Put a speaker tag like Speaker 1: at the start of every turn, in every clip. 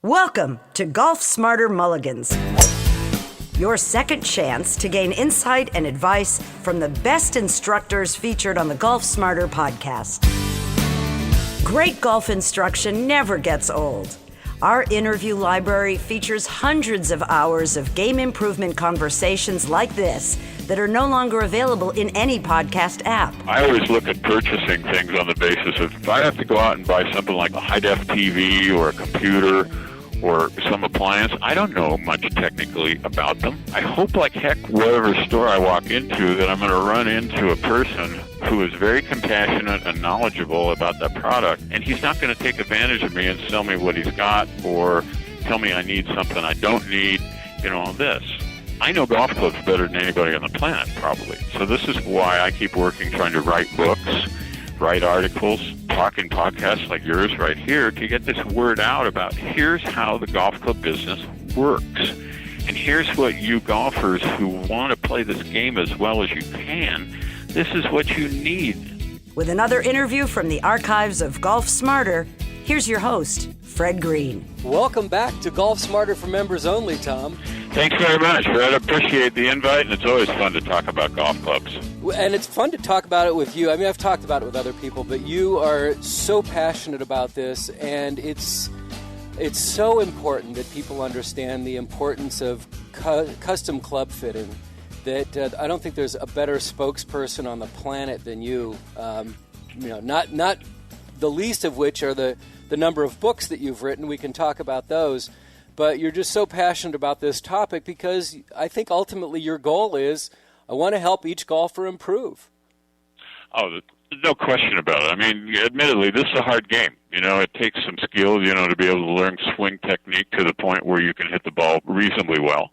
Speaker 1: Welcome to Golf Smarter Mulligans, your second chance to gain insight and advice from the best instructors featured on the Golf Smarter podcast. Great golf instruction never gets old. Our interview library features hundreds of hours of game improvement conversations like this that are no longer available in any podcast app.
Speaker 2: I always look at purchasing things on the basis of if I have to go out and buy something like a high-def TV or a computer or some appliance, I don't know much technically about them. I hope like heck, whatever store I walk into, that I'm going to run into a person who is very compassionate and knowledgeable about that product, and he's not going to take advantage of me and sell me what he's got or tell me I need something I don't need, all this. I know golf clubs better than anybody on the planet, probably. So this is why I keep working, trying to write books, write articles, talk in podcasts like yours right here to get this word out about here's how the golf club business works. And here's what you golfers who want to play this game as well as you can, this is what you need.
Speaker 1: With another interview from the archives of Golf Smarter, here's your host, Fred Green.
Speaker 3: Welcome back to Golf Smarter for members only, Tom.
Speaker 2: Thanks very much, Fred. I appreciate the invite, and it's always fun to talk about golf clubs.
Speaker 3: And it's fun to talk about it with you. I mean, I've talked about it with other people, but you are so passionate about this, and it's so important that people understand the importance of custom club fitting, that I don't think there's a better spokesperson on the planet than you. Not the least of which are the number of books that you've written. We can talk about those. But you're just so passionate about this topic because I think ultimately your goal is, I want to help each golfer improve.
Speaker 2: Oh, no question about it. I mean, admittedly, this is a hard game. It takes some skills, to be able to learn swing technique to the point where you can hit the ball reasonably well.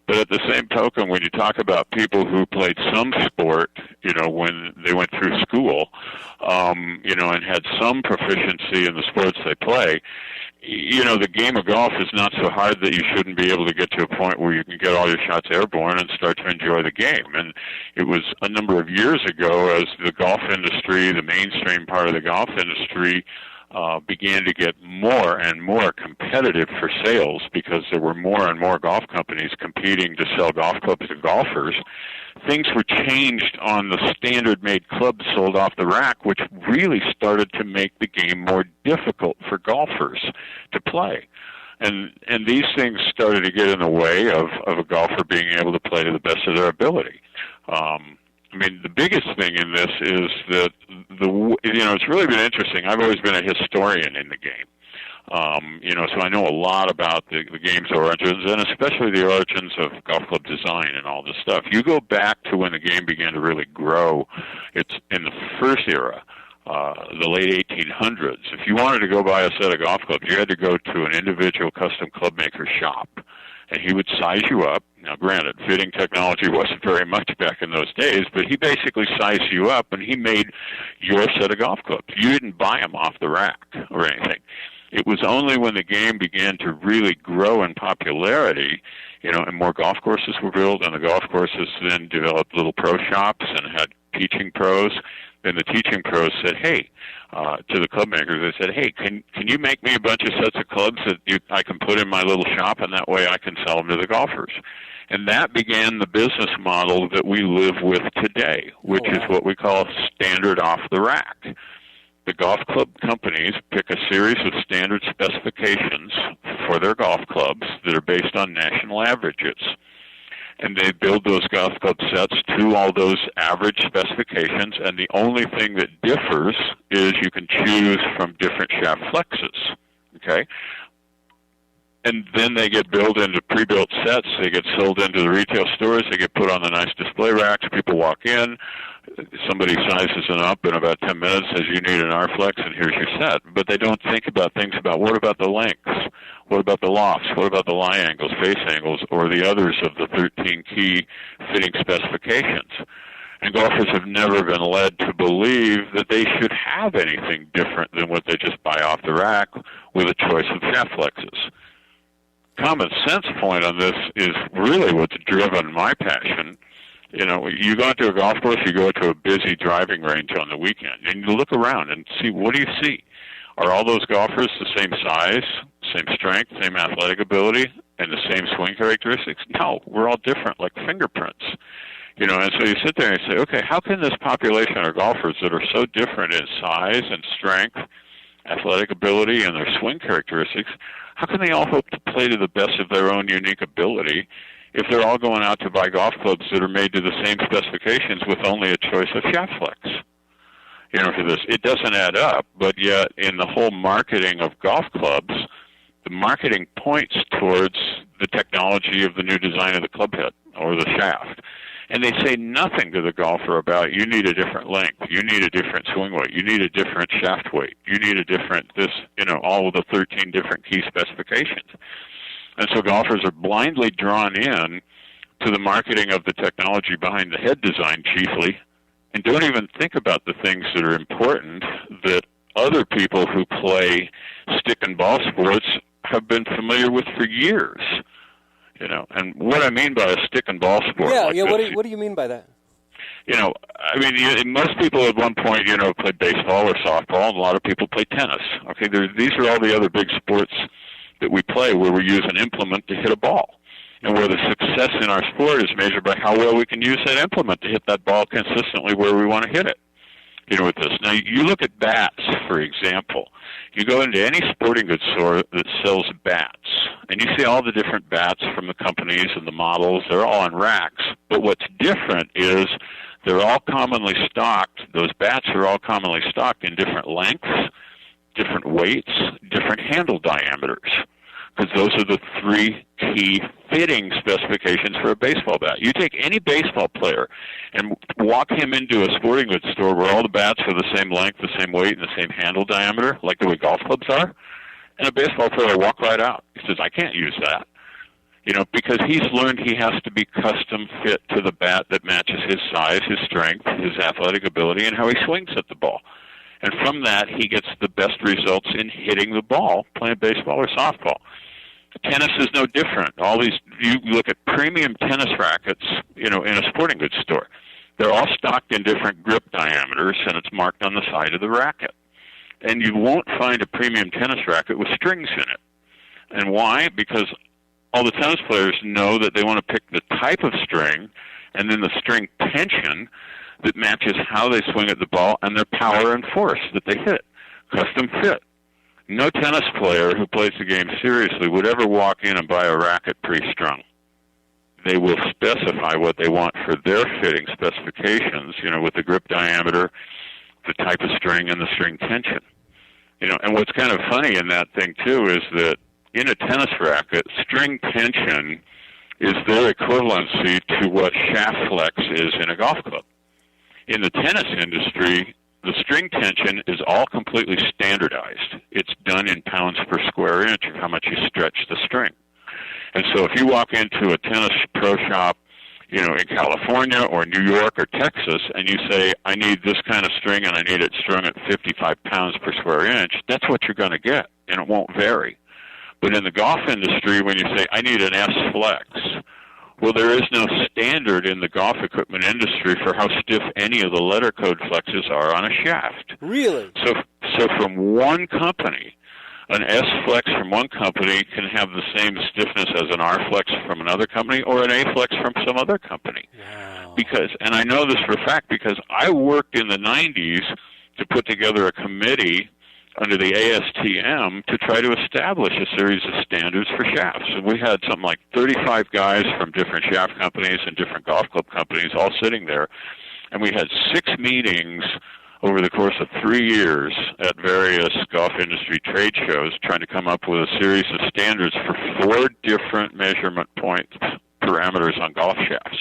Speaker 2: But at the same token, when you talk about people who played some sport, when they went through school, and had some proficiency in the sports they play, the game of golf is not so hard that you shouldn't be able to get to a point where you can get all your shots airborne and start to enjoy the game. And it was a number of years ago as the golf industry, the mainstream part of the golf industry, began to get more and more competitive for sales because there were more and more golf companies competing to sell golf clubs to golfers. Things were changed on the standard-made clubs sold off the rack, which really started to make the game more difficult for golfers to play. And these things started to get in the way of a golfer being able to play to the best of their ability. The biggest thing in this is that it's really been interesting. I've always been a historian in the game. So I know a lot about the game's origins, and especially the origins of golf club design and all this stuff. You go back to when the game began to really grow. It's in the first era, the late 1800s. If you wanted to go buy a set of golf clubs, you had to go to an individual custom club maker shop, and he would size you up. Now, granted, fitting technology wasn't very much back in those days, but he basically sized you up, and he made your set of golf clubs. You didn't buy them off the rack or anything. It was only when the game began to really grow in popularity, and more golf courses were built, and the golf courses then developed little pro shops and had teaching pros. Then the teaching pros said, hey, to the club makers, they said, hey, can you make me a bunch of sets of clubs that I can put in my little shop, and that way I can sell them to the golfers. And that began the business model that we live with today, which is what we call standard off the rack. The golf club companies pick a series of standard specifications for their golf clubs that are based on national averages. And they build those golf club sets to all those average specifications, and the only thing that differs is you can choose from different shaft flexes, okay? And then they get built into pre-built sets. They get sold into the retail stores. They get put on the nice display racks. People walk in. Somebody sizes them up in about 10 minutes, says you need an R-Flex, and here's your set. But they don't think about things about what about the lengths? What about the lofts? What about the lie angles, face angles, or the others of the 13 key fitting specifications? And golfers have never been led to believe that they should have anything different than what they just buy off the rack with a choice of shaft flexes. Common sense point on this is really what's driven my passion. You go to a golf course, you go to a busy driving range on the weekend, and you look around and see, what do you see? Are all those golfers the same size, same strength, same athletic ability, and the same swing characteristics? No, we're all different, like fingerprints. And so you sit there and you say, okay, how can this population of golfers that are so different in size and strength, athletic ability, and their swing characteristics, how can they all hope to play to the best of their own unique ability if they're all going out to buy golf clubs that are made to the same specifications with only a choice of shaft flex? For this, it doesn't add up, but yet in the whole marketing of golf clubs, the marketing points towards the technology of the new design of the club head or the shaft. And they say nothing to the golfer about, you need a different length, you need a different swing weight, you need a different shaft weight, you need a different all of the 13 different key specifications. And so golfers are blindly drawn in to the marketing of the technology behind the head design chiefly, and don't even think about the things that are important that other people who play stick and ball sports have been familiar with for years. And what I mean by a stick and ball sport.
Speaker 3: What do you mean by that?
Speaker 2: Most people at one point, played baseball or softball, and a lot of people play tennis. Okay, these are all the other big sports that we play where we use an implement to hit a ball, and where the success in our sport is measured by how well we can use that implement to hit that ball consistently where we want to hit it. With this. Now, you look at bats, for example. You go into any sporting goods store that sells bats, and you see all the different bats from the companies and the models. They're all on racks. But what's different is they're all commonly stocked. Those bats are all commonly stocked in different lengths, different weights, different handle diameters, because those are the three key fitting specifications for a baseball bat. You take any baseball player and walk him into a sporting goods store where all the bats are the same length, the same weight, and the same handle diameter, like the way golf clubs are, and a baseball player will walk right out. He says, I can't use that. Because he's learned he has to be custom fit to the bat that matches his size, his strength, his athletic ability, and how he swings at the ball. And from that, he gets the best results in hitting the ball, playing baseball or softball. Tennis is no different. You look at premium tennis rackets, in a sporting goods store. They're all stocked in different grip diameters, and it's marked on the side of the racket. And you won't find a premium tennis racket with strings in it. And why? Because all the tennis players know that they want to pick the type of string and then the string tension that matches how they swing at the ball and their power and force that they hit. Custom fit. No tennis player who plays the game seriously would ever walk in and buy a racket pre-strung. They will specify what they want for their fitting specifications, with the grip diameter, the type of string, and the string tension. And what's kind of funny in that thing, too, is that in a tennis racket, string tension is their equivalency to what shaft flex is in a golf club. In the tennis industry, the string tension is all completely standardized. It's done in pounds per square inch of how much you stretch the string. And so if you walk into a tennis pro shop, in California or New York or Texas, and you say, I need this kind of string and I need it strung at 55 pounds per square inch, that's what you're going to get, and it won't vary. But in the golf industry, when you say, I need an S-flex, well, there is no standard in the golf equipment industry for how stiff any of the letter code flexes are on a shaft.
Speaker 3: Really?
Speaker 2: So from one company, an S-flex from one company can have the same stiffness as an R-flex from another company or an A-flex from some other company.
Speaker 3: Wow.
Speaker 2: And I know this for a fact because I worked in the 90s to put together a committee under the ASTM to try to establish a series of standards for shafts. And we had something like 35 guys from different shaft companies and different golf club companies all sitting there. And we had 6 meetings over the course of 3 years at various golf industry trade shows trying to come up with a series of standards for 4 different measurement point parameters on golf shafts.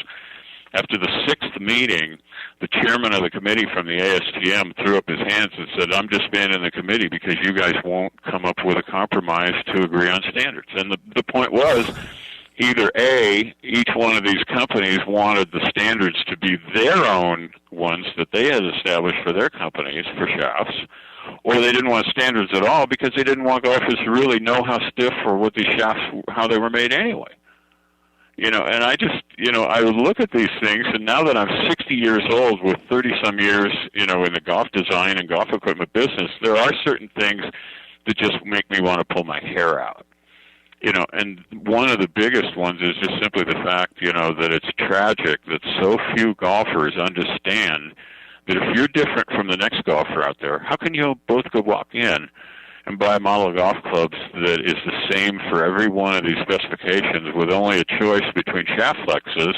Speaker 2: After the 6th meeting, the chairman of the committee from the ASTM threw up his hands and said, I'm disbanding the committee because you guys won't come up with a compromise to agree on standards. And the point was, either A, each one of these companies wanted the standards to be their own ones that they had established for their companies for shafts, or they didn't want standards at all because they didn't want golfers to really know how stiff or what these shafts, how they were made anyway. And I just, I would look at these things, and now that I'm 60 years old with 30-some years, in the golf design and golf equipment business, there are certain things that just make me want to pull my hair out. And one of the biggest ones is just simply the fact, that it's tragic that so few golfers understand that if you're different from the next golfer out there, how can you both go walk in and buy a model of golf clubs that is the same for every one of these specifications with only a choice between shaft flexes,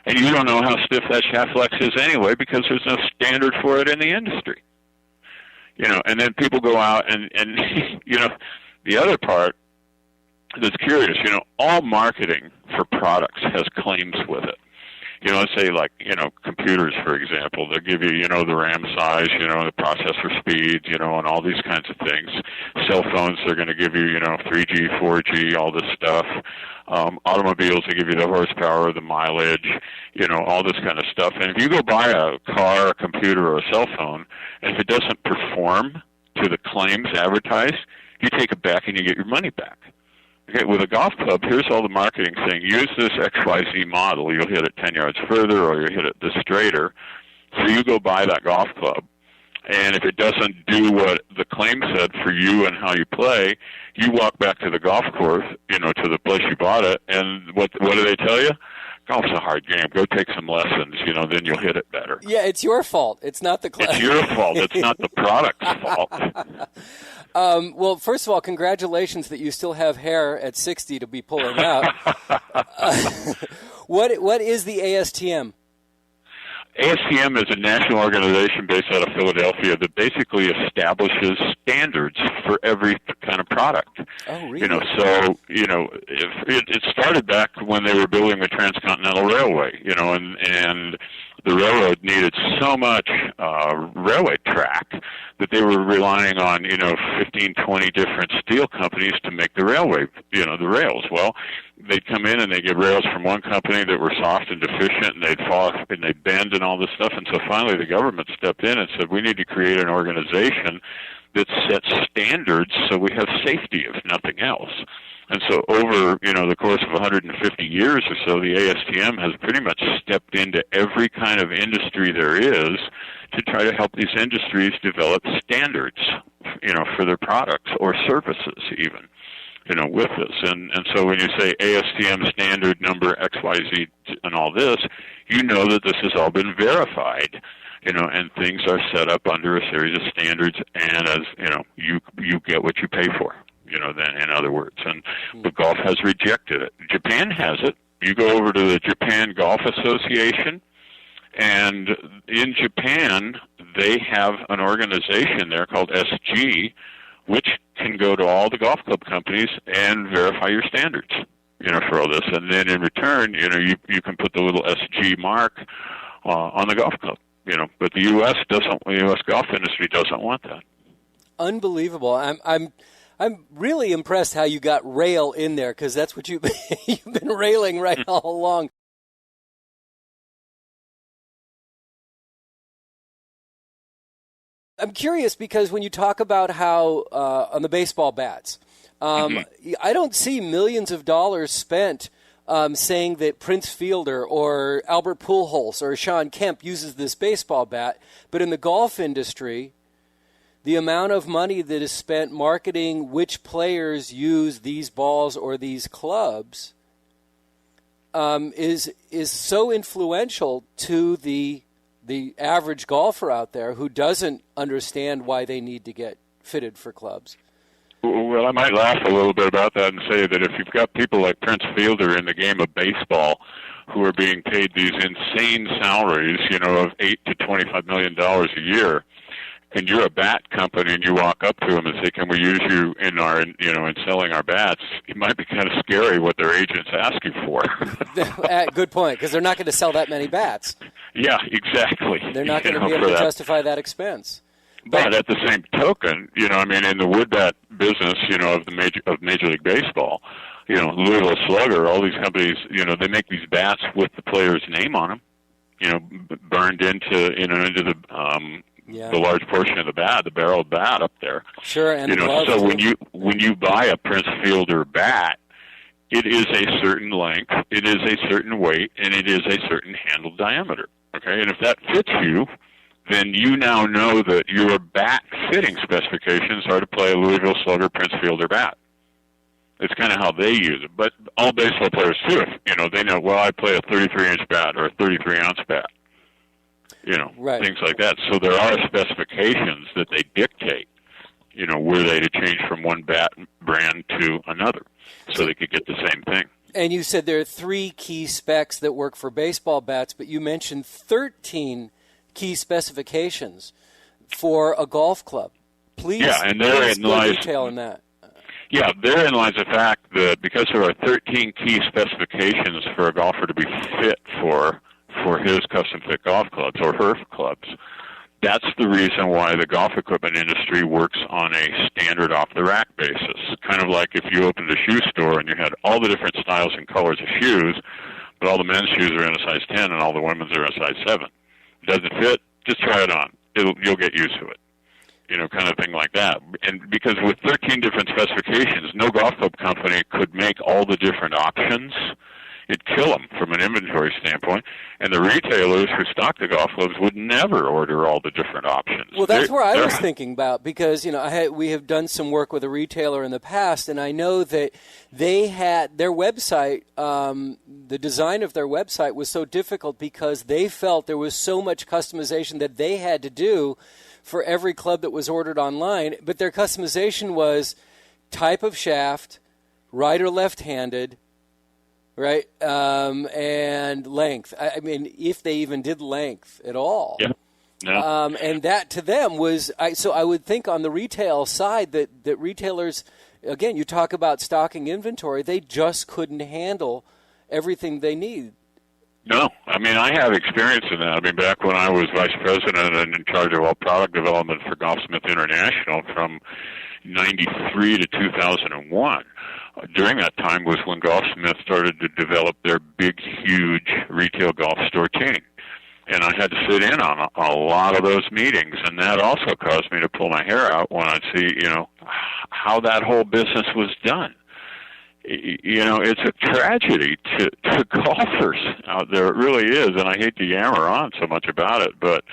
Speaker 2: and you don't know how stiff that shaft flex is anyway because there's no standard for it in the industry. And then people go out and the other part that's curious, all marketing for products has claims with it. Let's say computers, for example, they'll give you, the RAM size, the processor speed, and all these kinds of things. Cell phones, they're going to give you, 3G, 4G, all this stuff. Automobiles, they give you the horsepower, the mileage, all this kind of stuff. And if you go buy a car, a computer, or a cell phone, and if it doesn't perform to the claims advertised, you take it back and you get your money back. Okay, with a golf club, here's all the marketing saying, use this XYZ model, you'll hit it 10 yards further or you'll hit it this straighter. So you go buy that golf club, and if it doesn't do what the claim said for you and how you play, you walk back to the golf course, to the place you bought it, and what do they tell you? Golf's a hard game. Go take some lessons, then you'll hit it better.
Speaker 3: Yeah, it's your fault. It's not the club.
Speaker 2: It's your fault. It's not the product's fault.
Speaker 3: Well, first of all, congratulations that you still have hair at 60 to be pulling out. What is the ASTM?
Speaker 2: ASTM is a national organization based out of Philadelphia that basically establishes standards for every kind of product.
Speaker 3: Oh, really?
Speaker 2: It started back when they were building the Transcontinental Railway, and the railroad needed so much railway track that they were relying on, 15, 20 different steel companies to make the railway, the rails. Well, they'd come in and they'd get rails from one company that were soft and deficient, and they'd fall off and they'd bend and all this stuff. And so finally the government stepped in and said, we need to create an organization that sets standards so we have safety, if nothing else. And so over, the course of 150 years or so, the ASTM has pretty much stepped into every kind of industry there is to try to help these industries develop standards, for their products or services even, with this. And so when you say ASTM standard number XYZ and all this, that this has all been verified, and things are set up under a series of standards, and as, you get what you pay for. Then in other words, but golf has rejected it. Japan has it. You go over to the Japan Golf Association, and in Japan, they have an organization there called SG, which can go to all the golf club companies and verify your standards, for all this. And then in return, you can put the little SG mark on the golf club, but the U.S. golf industry doesn't want that.
Speaker 3: Unbelievable. I'm really impressed how you got rail in there, because that's what you've been railing right all along. I'm curious because when you talk about how on the baseball bats, I don't see millions of dollars spent saying that Prince Fielder or Albert Pujols or Sean Kemp uses this baseball bat, but in the golf industry, the amount of money that is spent marketing which players use these balls or these clubs is so influential to the average golfer out there who doesn't understand why they need to get fitted for clubs.
Speaker 2: Well, I might laugh a little bit about that and say that if you've got people like Prince Fielder in the game of baseball who are being paid these insane salaries, of $8 to $25 million a year, and you're a bat company and you walk up to them and say, can we use you in in selling our bats, it might be kind of scary what their agents ask you for.
Speaker 3: Good point, because they're not going to sell that many bats.
Speaker 2: Yeah, exactly.
Speaker 3: They're not going to be able to justify that expense.
Speaker 2: But at the same token, in the wood bat business, of Major League Baseball, Louisville Slugger, all these companies, they make these bats with the player's name on them, burned into the large portion of the bat, the barrel of the bat up there.
Speaker 3: Sure, and
Speaker 2: so when you buy a Prince Fielder bat, it is a certain length, it is a certain weight, and it is a certain handle diameter. Okay, and if that fits you, then you now know that your bat fitting specifications are to play a Louisville Slugger Prince Fielder bat. It's kind of how they use it. But all baseball players too, they know, well, I play a 33-inch bat or a 33-ounce bat,
Speaker 3: right.
Speaker 2: Things like that. So there are specifications that they dictate, were they to change from one bat brand to another so they could get the same thing.
Speaker 3: And you said there are 3 key specs that work for baseball bats, but you mentioned 13 key specifications for a golf club. Please,
Speaker 2: and therein lies
Speaker 3: detail in that.
Speaker 2: Yeah, therein lies the fact that because there are 13 key specifications for a golfer to be fit for his custom-fit golf clubs or her clubs, that's the reason why the golf equipment industry works on a standard off-the-rack basis. Kind of like if you opened a shoe store and you had all the different styles and colors of shoes, but all the men's shoes are in a size 10 and all the women's are in a size 7. It doesn't fit, just try it on. You'll get used to it. Kind of thing like that. And because with 13 different specifications, no golf club company could make all the different options. It'd kill them from an inventory standpoint. And the retailers who stock the golf clubs would never order all the different options.
Speaker 3: Well, that's where I was thinking about, because we have done some work with a retailer in the past, and I know that they had their website, the design of their website was so difficult because they felt there was so much customization that they had to do for every club that was ordered online, but their customization was type of shaft, right or left-handed, right, and length. I mean, if they even did length at all.
Speaker 2: Yeah. No.
Speaker 3: And that to them was, so I would think on the retail side that retailers, again, you talk about stocking inventory, they just couldn't handle everything they need.
Speaker 2: No, I mean, I have experience in that. I mean, back when I was vice president and in charge of all product development for Golfsmith International from 93 to 2001, during that time was when Golfsmith started to develop their big, huge retail golf store chain. And I had to sit in on a lot of those meetings, and that also caused me to pull my hair out when I'd see, how that whole business was done. It's a tragedy to golfers out there. It really is, and I hate to yammer on so much about it, but,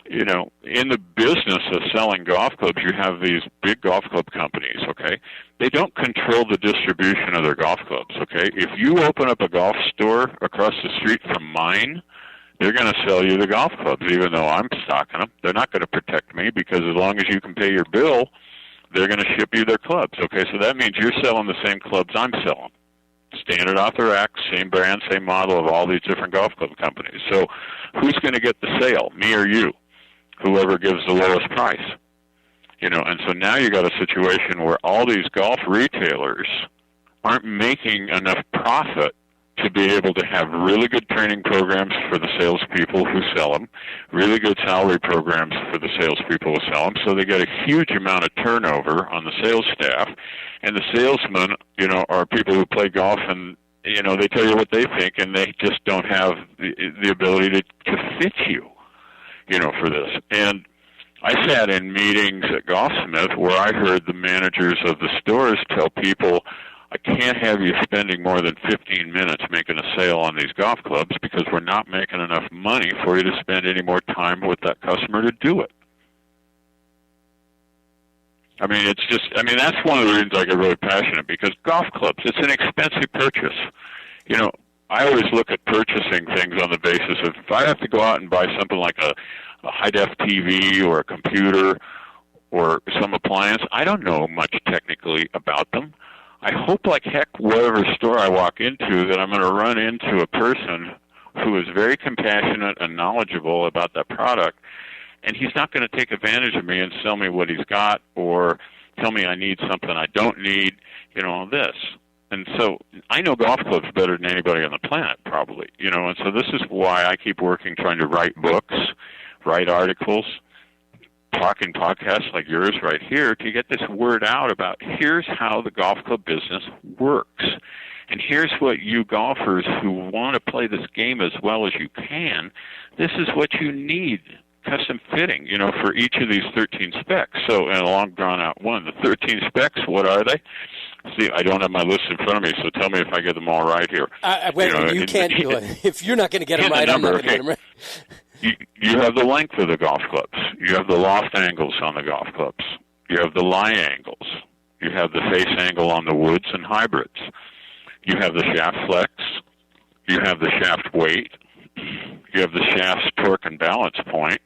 Speaker 2: in the business of selling golf clubs, you have these big golf club companies, okay? They don't control the distribution of their golf clubs, okay? If you open up a golf store across the street from mine, they're going to sell you the golf clubs, even though I'm stocking them. They're not going to protect me because as long as you can pay your bill, they're going to ship you their clubs, okay? So that means you're selling the same clubs I'm selling. Standard off the rack, same brand, same model of all these different golf club companies. So who's going to get the sale, me or you? Whoever gives the lowest price. And so now you got a situation where all these golf retailers aren't making enough profit to be able to have really good training programs for the salespeople who sell them, really good salary programs for the salespeople who sell them, so they get a huge amount of turnover on the sales staff, and the salesmen, are people who play golf and, they tell you what they think, and they just don't have the ability to fit you, for this. And I sat in meetings at Golfsmith where I heard the managers of the stores tell people, I can't have you spending more than 15 minutes making a sale on these golf clubs because we're not making enough money for you to spend any more time with that customer to do it. I mean, that's one of the reasons I get really passionate, because golf clubs, it's an expensive purchase. I always look at purchasing things on the basis of if I have to go out and buy something like a high-def TV or a computer or some appliance, I don't know much technically about them. I hope like heck, whatever store I walk into, that I'm going to run into a person who is very compassionate and knowledgeable about that product, and he's not going to take advantage of me and sell me what he's got or tell me I need something I don't need, this. And so I know golf clubs better than anybody on the planet, probably, and so this is why I keep working, trying to write books, write articles, talking podcasts like yours right here to get this word out about here's how the golf club business works. And here's what you golfers who want to play this game as well as you can, this is what you need, custom fitting, for each of these 13 specs. So in a long drawn-out one, the 13 specs, what are they? See, I don't have my list in front of me, so tell me if I get them all right here.
Speaker 3: Wait, you can't do it. If you're not going to get them right, I'm not going to get them right.
Speaker 2: You have the length of the golf clubs. You have the loft angles on the golf clubs. You have the lie angles. You have the face angle on the woods and hybrids. You have the shaft flex. You have the shaft weight. You have the shaft's torque and balance point.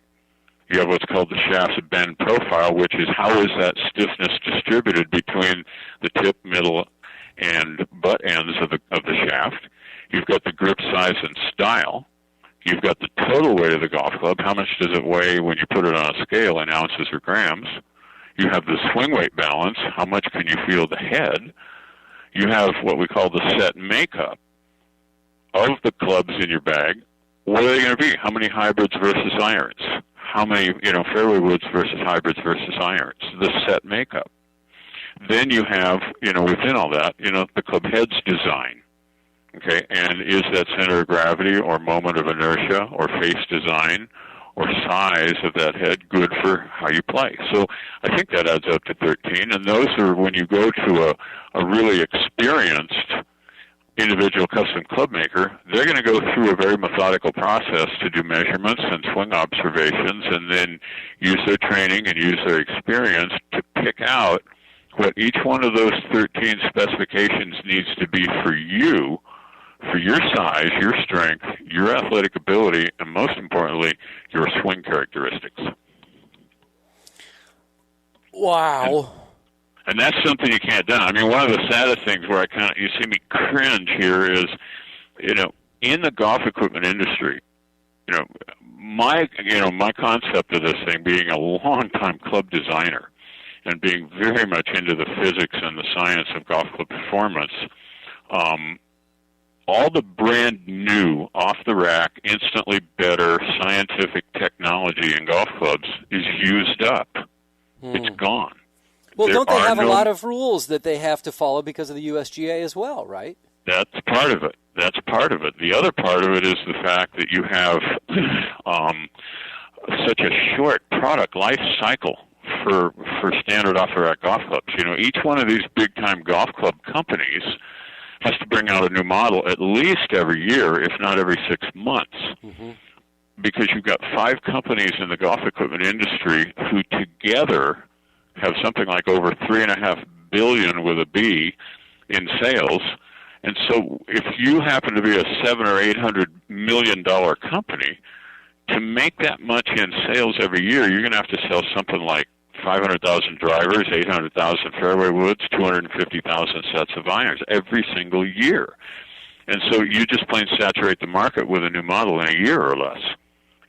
Speaker 2: You have what's called the shaft's bend profile, which is how is that stiffness distributed between the tip, middle, and butt ends of the shaft. You've got the grip size and style. You've got the total weight of the golf club. How much does it weigh when you put it on a scale in ounces or grams? You have the swing weight balance. How much can you feel the head? You have what we call the set makeup of the clubs in your bag. What are they going to be? How many hybrids versus irons? How many, fairway woods versus hybrids versus irons? The set makeup. Then you have, within all that, the club head's design. Okay, and is that center of gravity or moment of inertia or face design or size of that head good for how you play? So I think that adds up to 13, and those are when you go to a really experienced individual custom club maker, they're going to go through a very methodical process to do measurements and swing observations and then use their training and use their experience to pick out what each one of those 13 specifications needs to be for you, for your size, your strength, your athletic ability, and most importantly, your swing characteristics.
Speaker 3: Wow.
Speaker 2: And that's something you can't do. I mean, one of the saddest things where you see me cringe here is, in the golf equipment industry, my concept of this thing being a long-time club designer and being very much into the physics and the science of golf club performance, all the brand new, off-the-rack, instantly better scientific technology in golf clubs is used up. It's gone.
Speaker 3: Well, don't they have a lot of rules that they have to follow because of the USGA as well, right?
Speaker 2: That's part of it. The other part of it is the fact that you have such a short product life cycle for standard off-the-rack golf clubs. Each one of these big-time golf club companies has to bring out a new model at least every year, if not every 6 months. Mm-hmm. Because you've got 5 companies in the golf equipment industry who together have something like over $3.5 billion with a B in sales. And so if you happen to be a $700 or $800 million company, to make that much in sales every year, you're going to have to sell something like 500,000 drivers, 800,000 fairway woods, 250,000 sets of irons every single year. And so you just plain saturate the market with a new model in a year or less.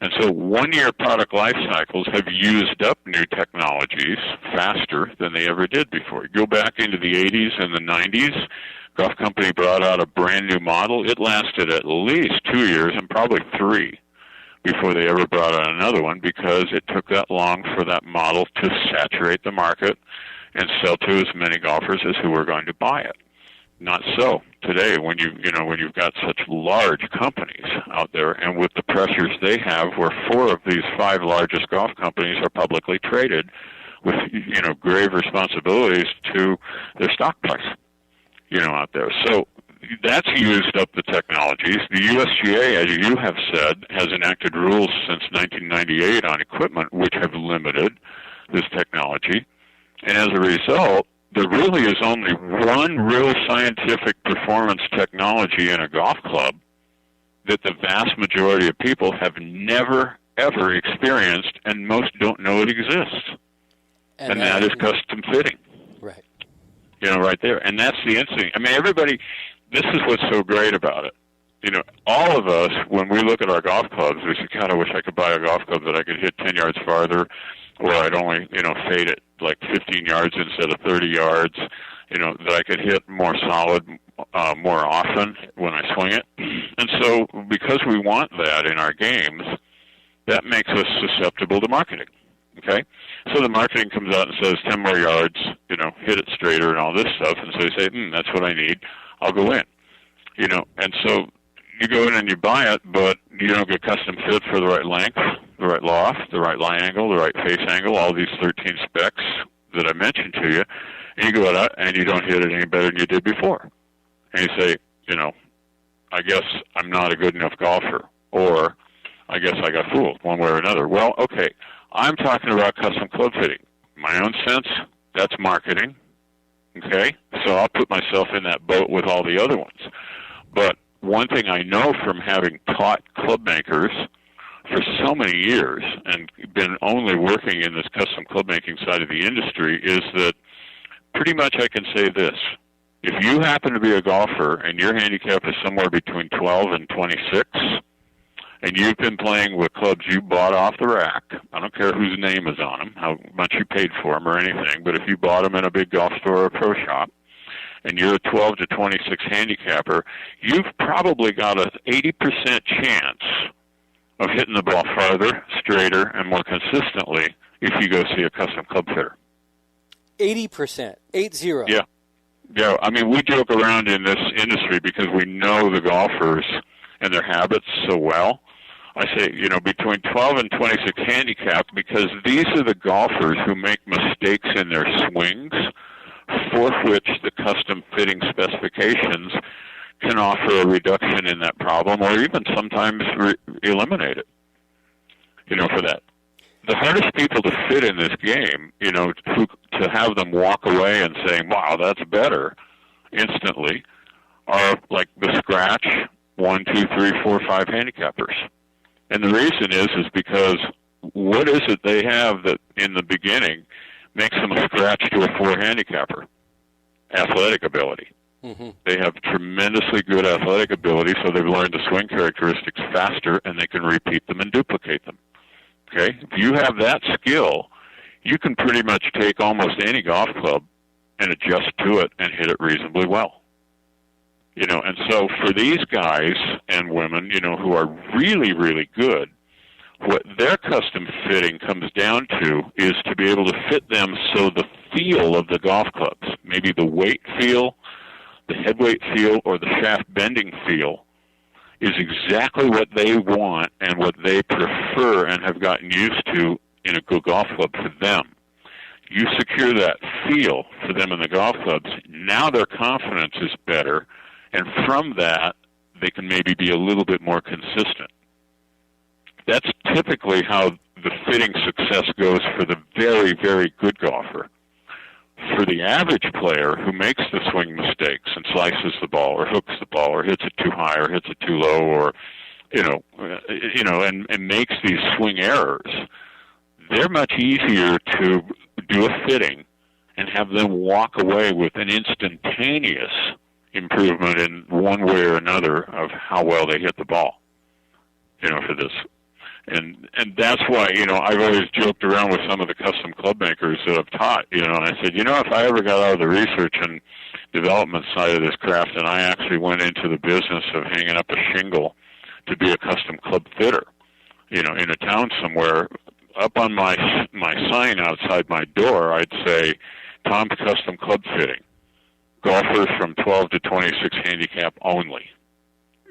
Speaker 2: And so one-year product life cycles have used up new technologies faster than they ever did before. You go back into the 80s and the 90s, golf company brought out a brand new model. It lasted at least 2 years and probably 3 before they ever brought out another one, because it took that long for that model to saturate the market and sell to as many golfers as who were going to buy it. Not so today, when you've got such large companies out there, and with the pressures they have, where 4 of these 5 largest golf companies are publicly traded, with grave responsibilities to their stock price, out there. So that's used up the technologies. The USGA, as you have said, has enacted rules since 1998 on equipment which have limited this technology, and as a result, there really is only one real scientific performance technology in a golf club that the vast majority of people have never, ever experienced, and most don't know it exists. And that is custom fitting.
Speaker 3: Right.
Speaker 2: Right there. And that's the instinct. I mean, everybody, this is what's so great about it. All of us, when we look at our golf clubs, we say, God, I wish I could buy a golf club that I could hit 10 yards farther, or I'd only, fade it like 15 yards instead of 30 yards, that I could hit more solid more often when I swing it. And so because we want that in our games, that makes us susceptible to marketing, okay? So the marketing comes out and says 10 more yards, hit it straighter and all this stuff, and so you say, that's what I need, I'll go in, and so you go in and you buy it, but you don't get custom fit for the right length, the right loft, the right lie angle, the right face angle, all these 13 specs that I mentioned to you, and you go out and you don't hit it any better than you did before. And you say, I guess I'm not a good enough golfer, or I guess I got fooled one way or another. Well, okay, I'm talking about custom club fitting. My own sense, that's marketing, okay? So I'll put myself in that boat with all the other ones. But one thing I know from having taught club makers for so many years and been only working in this custom club making side of the industry is that pretty much I can say this. If you happen to be a golfer and your handicap is somewhere between 12 and 26, and you've been playing with clubs you bought off the rack, I don't care whose name is on them, how much you paid for them or anything, but if you bought them in a big golf store or a pro shop, and you're a 12 to 26 handicapper, you've probably got an 80% chance of hitting the ball farther, straighter, and more consistently if you go see a custom club fitter.
Speaker 3: 80%, 80.
Speaker 2: Yeah. Yeah, I mean, we joke around in this industry because we know the golfers and their habits so well. I say, between 12 and 26 handicap, because these are the golfers who make mistakes in their swings, for which the custom fitting specifications can offer a reduction in that problem or even sometimes eliminate it, for that. The hardest people to fit in this game, to have them walk away and saying, wow, that's better instantly, are like the scratch 1, 2, 3, 4, 5 handicappers. And the reason is because what is it they have that in the beginning makes them a scratch to a 4 handicapper? Athletic ability. Mm-hmm. They have tremendously good athletic ability, so they've learned the swing characteristics faster, and they can repeat them and duplicate them. Okay? If you have that skill, you can pretty much take almost any golf club and adjust to it and hit it reasonably well. And so for these guys and women, who are really, really good, what their custom fitting comes down to is to be able to fit them so the feel of the golf clubs, maybe the weight feel, the head weight feel, or the shaft bending feel, is exactly what they want and what they prefer and have gotten used to in a good golf club for them. You secure that feel for them in the golf clubs, now their confidence is better, and from that, they can maybe be a little bit more consistent. That's typically how the fitting success goes for the very, very good golfer. For the average player who makes the swing mistakes and slices the ball or hooks the ball or hits it too high or hits it too low or, and makes these swing errors, they're much easier to do a fitting and have them walk away with an instantaneous improvement in one way or another of how well they hit the ball, for this. And that's why, I've always joked around with some of the custom club makers that I've taught, and I said, if I ever got out of the research and development side of this craft and I actually went into the business of hanging up a shingle to be a custom club fitter, in a town somewhere, up on my sign outside my door, I'd say, Tom's Custom Club Fitting, golfers from 12 to 26 handicap only.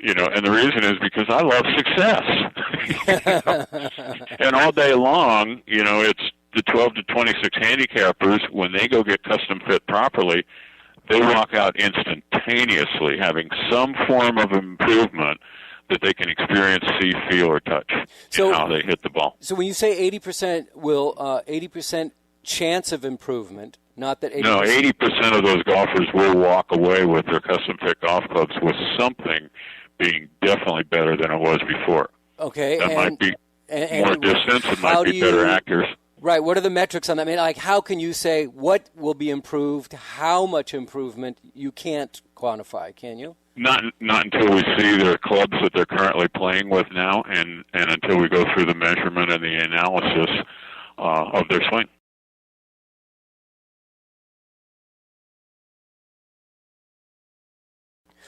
Speaker 2: And the reason is because I love success. And all day long, it's the 12 to 26 handicappers, when they go get custom fit properly, they walk out instantaneously having some form of improvement that they can experience, see, feel, or touch in how they hit the ball.
Speaker 3: So when you say 80% 80% chance of improvement, not that 80%.
Speaker 2: No, 80% of those golfers will walk away with their custom fit golf clubs with something being definitely better than it was before.
Speaker 3: Okay.
Speaker 2: That might be more distance. It might be better accuracy.
Speaker 3: Right. What are the metrics on that? I mean, how can you say what will be improved, how much improvement? You can't quantify, can you?
Speaker 2: Not until we see their clubs that they're currently playing with now, and until we go through the measurement and the analysis of their swing.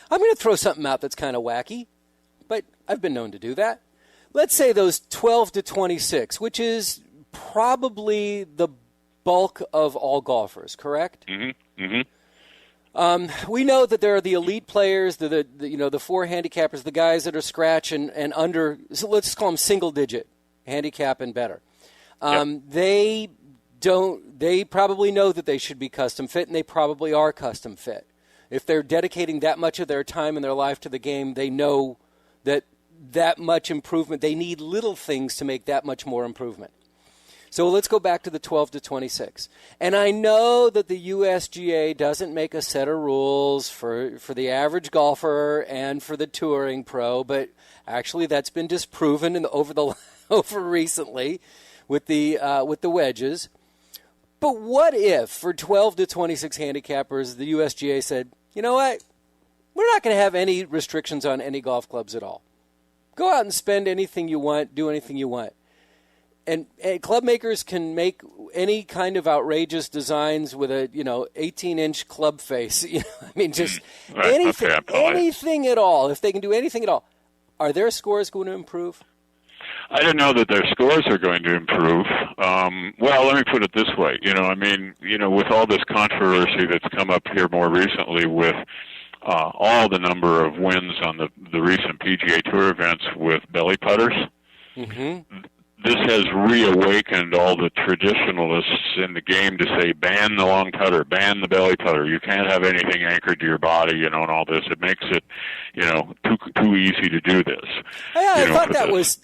Speaker 3: I'm going to throw something out that's kind of wacky, but I've been known to do that. Let's say those 12 to 26, which is probably the bulk of all golfers, correct?
Speaker 2: Mm-hmm. Mm-hmm.
Speaker 3: We know that there are the elite players, the 4 handicappers, the guys that are scratch and under. So let's call them single digit handicap and better.
Speaker 2: Yep.
Speaker 3: They probably know that they should be custom fit, and they probably are custom fit. If they're dedicating that much of their time and their life to the game, they know that that much improvement. They need little things to make that much more improvement. So let's go back to the 12 to 26. And I know that the USGA doesn't make a set of rules for the average golfer and for the touring pro, but actually that's been disproven over recently with the wedges. But what if for 12 to 26 handicappers, the USGA said, you know what, we're not going to have any restrictions on any golf clubs at all. Go out and spend anything you want, do anything you want. And club makers can make any kind of outrageous designs with a 18-inch club face. I mean, just anything at all. If they can do anything at all, are their scores going to improve?
Speaker 2: I don't know that their scores are going to improve. Well, let me put it this way. With all this controversy that's come up here more recently with all the number of wins on the recent PGA Tour events with belly putters. Mm-hmm. This has reawakened all the traditionalists in the game to say, ban the long putter, ban the belly putter. You can't have anything anchored to your body, and all this. It makes it, too easy to do this.
Speaker 3: I thought that was.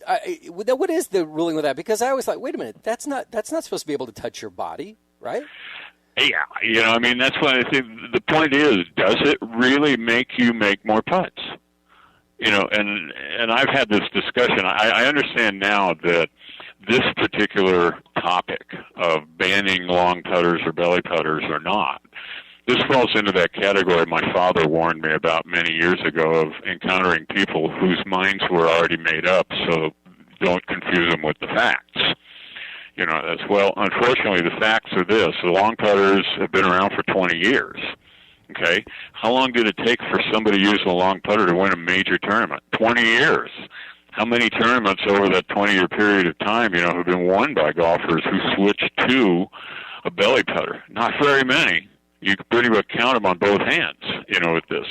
Speaker 3: What is the ruling with that? Because I was like, wait a minute, that's not supposed to be able to touch your body, right?
Speaker 2: Yeah, that's why I think the point is, does it really make you make more putts? And I've had this discussion. I understand now that this particular topic of banning long putters or belly putters or not, this falls into that category my father warned me about many years ago of encountering people whose minds were already made up, so don't confuse them with the facts. Well, unfortunately, the facts are this. The long putters have been around for 20 years. Okay, how long did it take for somebody using a long putter to win a major tournament? 20 years. How many tournaments over that 20-year period of time, have been won by golfers who switched to a belly putter? Not very many. You can pretty much count them on both hands, with this.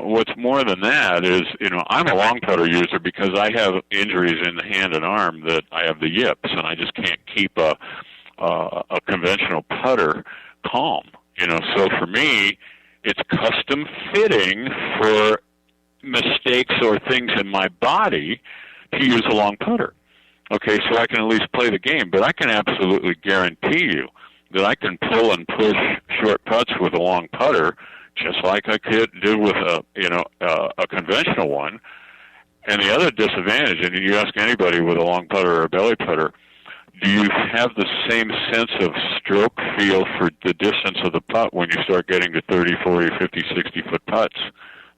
Speaker 2: What's more than that is, I'm a long putter user because I have injuries in the hand and arm that I have the yips, and I just can't keep a conventional putter calm. So for me, it's custom fitting for mistakes or things in my body to use a long putter. Okay, so I can at least play the game, but I can absolutely guarantee you that I can pull and push short putts with a long putter just like I could do with a conventional one. And the other disadvantage, and you ask anybody with a long putter or a belly putter, do you have the same sense of stroke feel for the distance of the putt when you start getting to 30, 40, 50, 60-foot putts?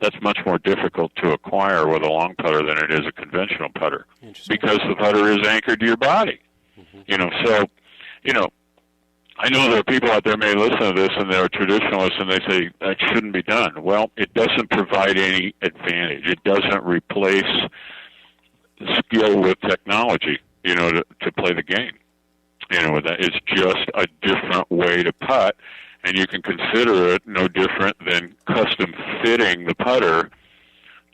Speaker 2: That's much more difficult to acquire with a long putter than it is a conventional putter because the putter is anchored to your body. Mm-hmm. I know there are people out there may listen to this and they're traditionalists and they say that shouldn't be done. Well, it doesn't provide any advantage. It doesn't replace skill with technology. To play the game. It's just a different way to putt, and you can consider it no different than custom fitting the putter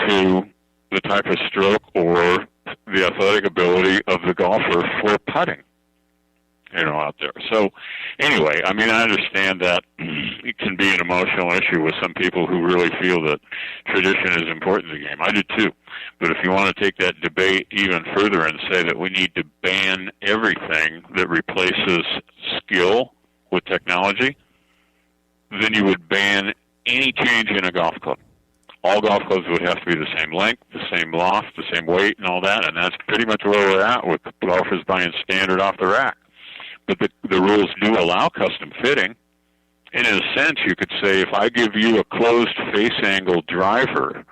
Speaker 2: to the type of stroke or the athletic ability of the golfer for putting, out there. So anyway, I understand that it can be an emotional issue with some people who really feel that tradition is important in the game. I do too. But if you want to take that debate even further and say that we need to ban everything that replaces skill with technology, then you would ban any change in a golf club. All golf clubs would have to be the same length, the same loft, the same weight, and all that, and that's pretty much where we're at with golfers buying standard off the rack. But the rules do allow custom fitting. And in a sense, you could say if I give you a closed face angle driver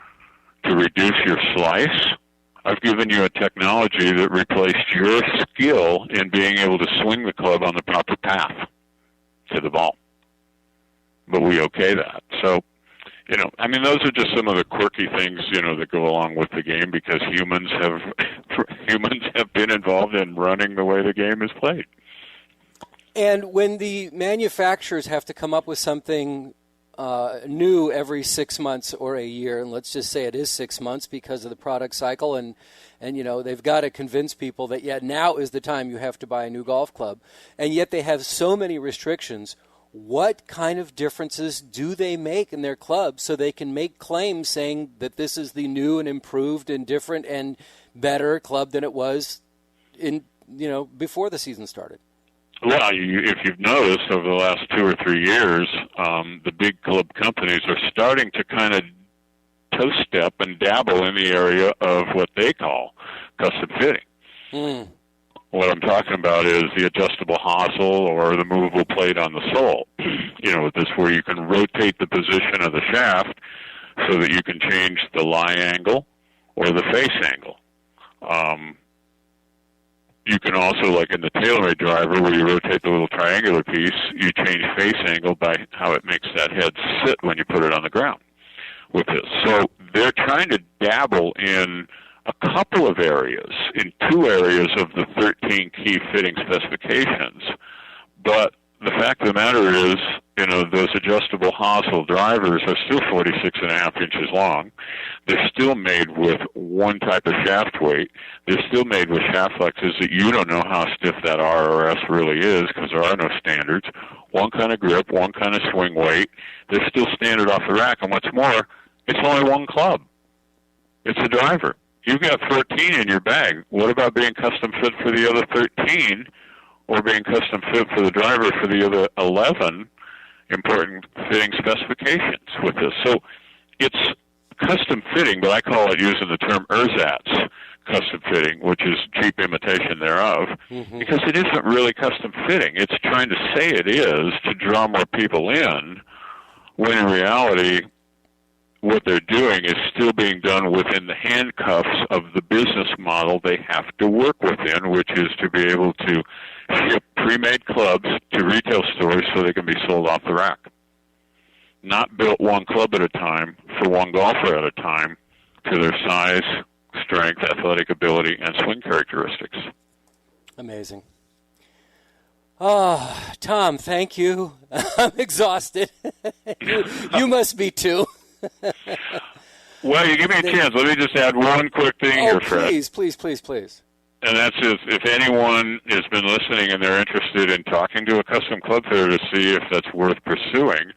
Speaker 2: to reduce your slice, I've given you a technology that replaced your skill in being able to swing the club on the proper path to the ball. But we okay that. So, those are just some of the quirky things, that go along with the game because humans have been involved in running the way the game is played.
Speaker 3: And when the manufacturers have to come up with something new every 6 months or a year, and let's just say it is 6 months because of the product cycle, and they've got to convince people that, now is the time you have to buy a new golf club, and yet they have so many restrictions, what kind of differences do they make in their club so they can make claims saying that this is the new and improved and different and better club than it was before the season started?
Speaker 2: Well, if you've noticed over the last 2 or 3 years, the big club companies are starting to kind of toe step and dabble in the area of what they call custom fitting. What I'm talking about is the adjustable hosel or the movable plate on the sole. This where you can rotate the position of the shaft so that you can change the lie angle or the face angle. You can also, like in the TaylorMade driver, where you rotate the little triangular piece, you change face angle by how it makes that head sit when you put it on the ground with this. So they're trying to dabble in a couple of areas, in 2 areas of the 13 key fitting specifications. But the fact of the matter is, those adjustable hosel drivers are still 46.5 inches long. They're still made with one type of shaft weight. They're still made with shaft flexes that you don't know how stiff that R or S really is because there are no standards. One kind of grip, one kind of swing weight. They're still standard off the rack. And what's more, it's only one club. It's a driver. You've got 14 in your bag. What about being custom fit for the other 13 or being custom fit for the driver for the other 11 important fitting specifications with this? So it's custom fitting, but I call it, using the term ersatz custom fitting, which is cheap imitation thereof, because it isn't really custom fitting. It's trying to say it is to draw more people in, when in reality what they're doing is still being done within the handcuffs of the business model they have to work within, which is to be able to ship pre-made clubs to retail stores so they can be sold off the rack. Not built one club at a time for one golfer at a time to their size, strength, athletic ability, and swing characteristics.
Speaker 3: Amazing. Oh, Tom, thank you. I'm exhausted. You must be too.
Speaker 2: Well, you give me a chance. Let me just add one quick thing here, Fred.
Speaker 3: Please.
Speaker 2: And that's if anyone has been listening and they're interested in talking to a custom club fitter to see if that's worth pursuing,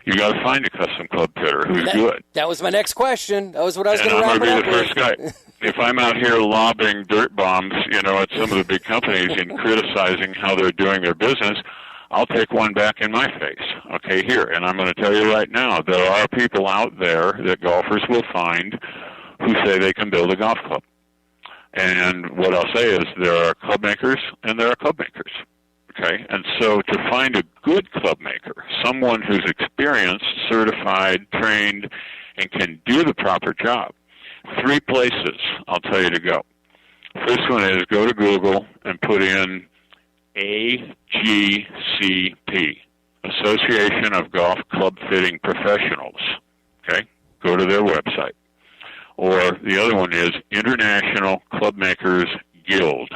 Speaker 2: you got to find a custom club fitter who's good.
Speaker 3: That was my next question. That was what I was going to wrap
Speaker 2: up with. I'm going to be the
Speaker 3: with.
Speaker 2: first guy. If I'm out here lobbing dirt bombs, at some of the big companies and criticizing how they're doing their business, I'll take one back in my face. Okay, here. And I'm going to tell you right now, there are people out there that golfers will find who say they can build a golf club. And what I'll say is there are club makers and there are club makers. Okay? And so to find a good club maker, someone who's experienced, certified, trained, and can do the proper job, 3 places I'll tell you to go. First one is go to Google and put in AGCP, Association of Golf Club Fitting Professionals. Okay? Go to their website. Or the other one is International Club Makers Guild.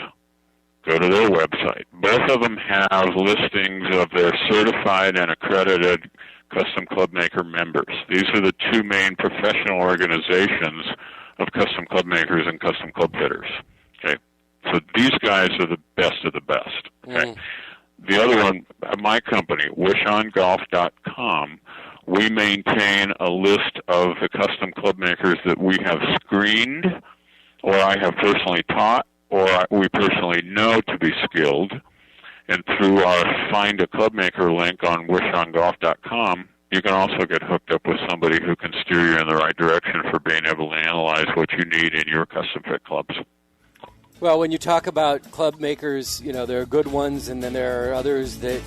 Speaker 2: Go to their website. Both of them have listings of their certified and accredited custom club maker members. These are the 2 main professional organizations of custom club makers and custom club fitters. Okay? So these guys are the best of the best. Okay? The other one, my company, WishonGolf.com, we maintain a list of the custom club makers that we have screened, or I have personally taught, or we personally know to be skilled. And through our Find a Club Maker link on WishonGolf.com, you can also get hooked up with somebody who can steer you in the right direction for being able to analyze what you need in your custom fit clubs.
Speaker 3: Well, when you talk about club makers, there are good ones, and then there are others that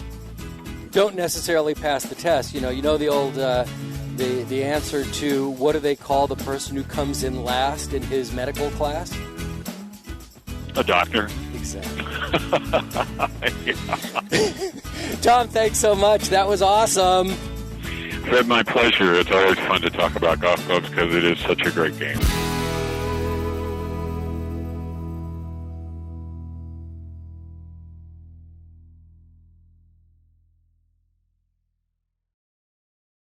Speaker 3: don't necessarily pass the test. The old the answer to what do they call the person who comes in last in his medical class?
Speaker 2: A doctor.
Speaker 3: Exactly. Tom, thanks so much. That was awesome.
Speaker 2: Fred, my pleasure. It's always fun to talk about golf clubs because it is such a great game.